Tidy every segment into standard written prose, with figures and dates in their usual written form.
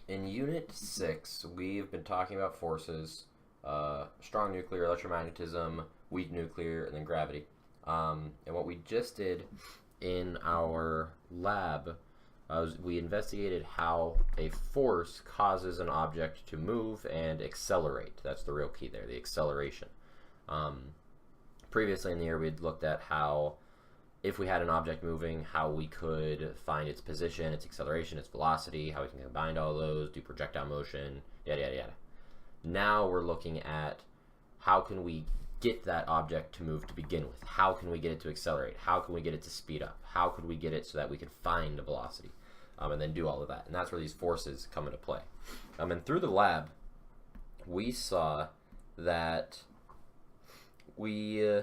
In Unit 6, we've been talking about forces, strong nuclear, electromagnetism, weak nuclear, and then gravity. And what we just did in our lab was we investigated how a force causes an object to move and accelerate. That's the real key there, the acceleration. Previously in the year, we'd looked at how if we had an object moving, how we could find its position, its acceleration, its velocity, how we can combine all those, do projectile motion, yada, yada, yada. Now we're looking at how can we get that object to move to begin with? How can we get it to accelerate? How can we get it to speed up? How could we get it so that we can find a velocity? And then do all of that. And that's where these forces come into play. And through the lab, we saw that we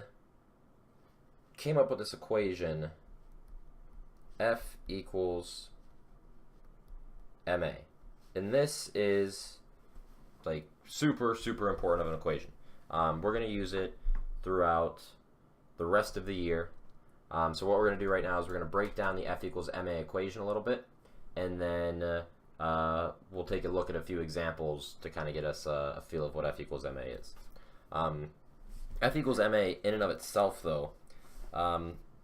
came up with this equation, F equals ma. And this is like super important of an equation. We're going to use it throughout the rest of the year. So what we're going to do right now is we're going to break down the F equals ma equation a little bit, and then we'll take a look at a few examples to kind of get us a feel of what F equals ma is. F equals ma in and of itself, though,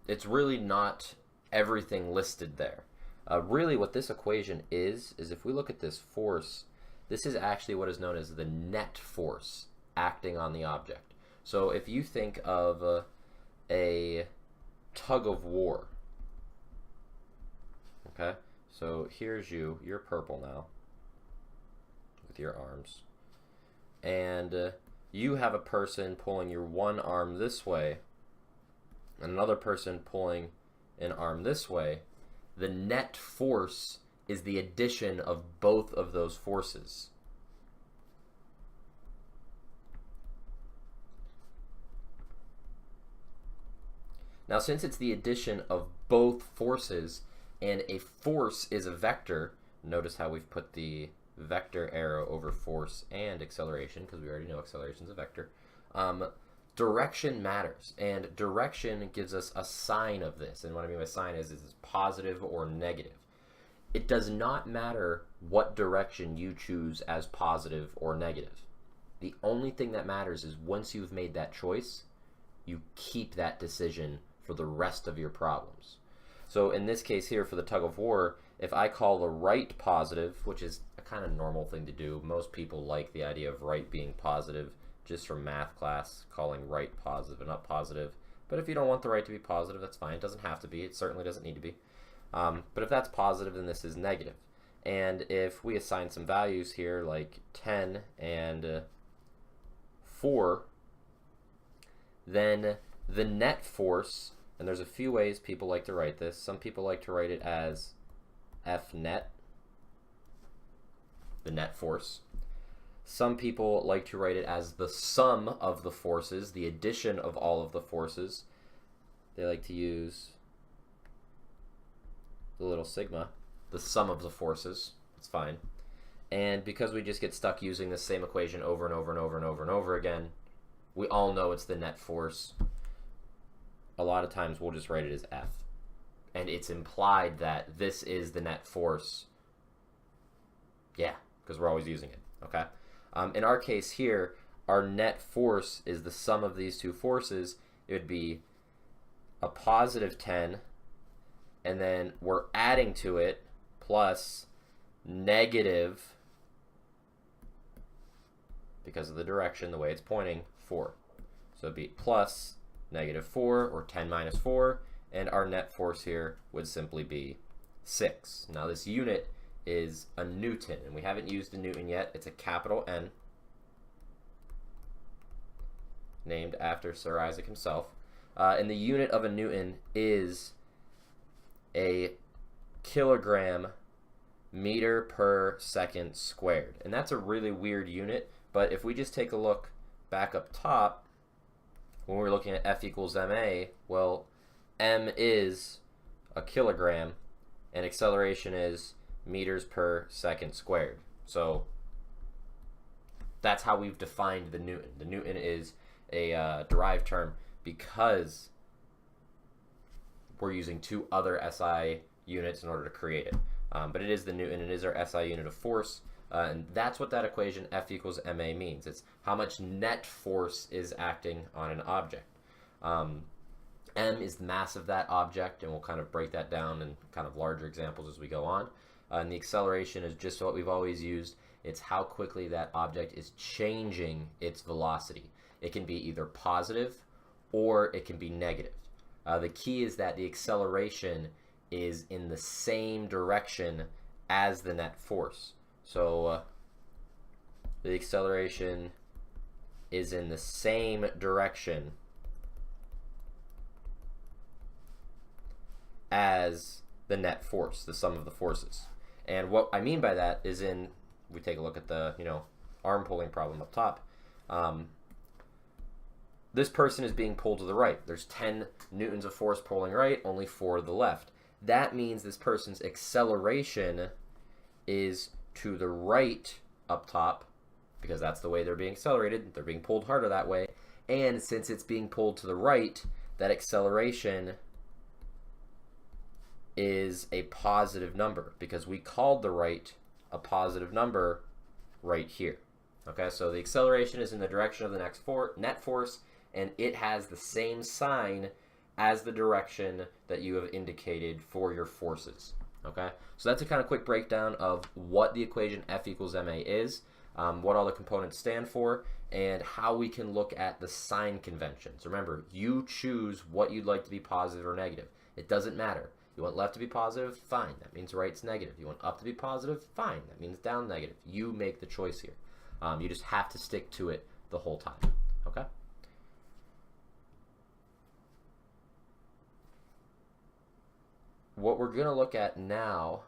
it's really not everything listed there. Really what this equation is if we look at this force, this is actually what is known as the net force acting on the object. So if you think of a tug of war, okay, so here's you're purple now with your arms, and you have a person pulling your one arm this way and another person pulling an arm this way. The net force is the addition of both of those forces. Now, since it's the addition of both forces, and a force is a vector, notice how we've put the vector arrow over force and acceleration, because we already know acceleration is a vector. Direction matters, and direction gives us a sign of this. And what I mean by sign is it's positive or negative. It does not matter what direction you choose as positive or negative. The only thing that matters is once you've made that choice, you keep that decision for the rest of your problems. So in this case here for the tug of war, if I call the right positive, which is a kind of normal thing to do, most people like the idea of right being positive, just from math class, calling right positive and not positive. But if you don't want the right to be positive, that's fine. It doesn't have to be. It certainly doesn't need to be. But if that's positive, then this is negative. And if we assign some values here, like 10 and 4, then the net force, and there's a few ways people like to write this. Some people like to write it as F net, the net force. Some people like to write it as the sum of the forces, the addition of all of the forces. They like to use the little sigma, the sum of the forces. It's fine. And because we just get stuck using the same equation over and over and over and over and over again, we all know it's the net force. A lot of times we'll just write it as F. And it's implied that this is the net force. Yeah, because we're always using it, okay? In our case here, our net force is the sum of these two forces. It would be a positive 10, and then we're adding to it plus negative, because of the direction, the way it's pointing, 4. So it'd be plus negative 4, or 10 minus 4, and our net force here would simply be 6. Now this unit is a Newton, and we haven't used a Newton yet. It's a capital N, named after Sir Isaac himself. And the unit of a Newton is a kilogram meter per second squared. And that's a really weird unit, but if we just take a look back up top, when we're looking at F equals ma, well, m is a kilogram, and acceleration is meters per second squared. So that's how we've defined the Newton. The Newton is a derived term because we're using two other SI units in order to create it. But it is the Newton, it is our SI unit of force, and that's what that equation F equals ma means. It's how much net force is acting on an object. M is the mass of that object, and we'll kind of break that down in kind of larger examples as we go on. And the acceleration is just what we've always used. It's how quickly that object is changing its velocity. It can be either positive or it can be negative. The key is that the acceleration is in the same direction as the net force. So the acceleration is in the same direction as the net force, the sum of the forces. And what I mean by that is we take a look at the, arm pulling problem up top. This person is being pulled to the right. There's 10 newtons of force pulling right, only 4 to the left. That means this person's acceleration is to the right up top, because that's the way they're being accelerated. They're being pulled harder that way. And since it's being pulled to the right, that acceleration is a positive number, because we called the right a positive number right here. Okay, so the acceleration is in the direction of the net force, and it has the same sign as the direction that you have indicated for your forces. Okay, so that's a kind of quick breakdown of what the equation F equals ma is, what all the components stand for, and how we can look at the sign conventions. Remember, you choose what you'd like to be positive or negative. It doesn't matter. You want left to be positive? Fine. That means right's negative. You want up to be positive? Fine. That means down negative. You make the choice here. You just have to stick to it the whole time. Okay? What we're going to look at now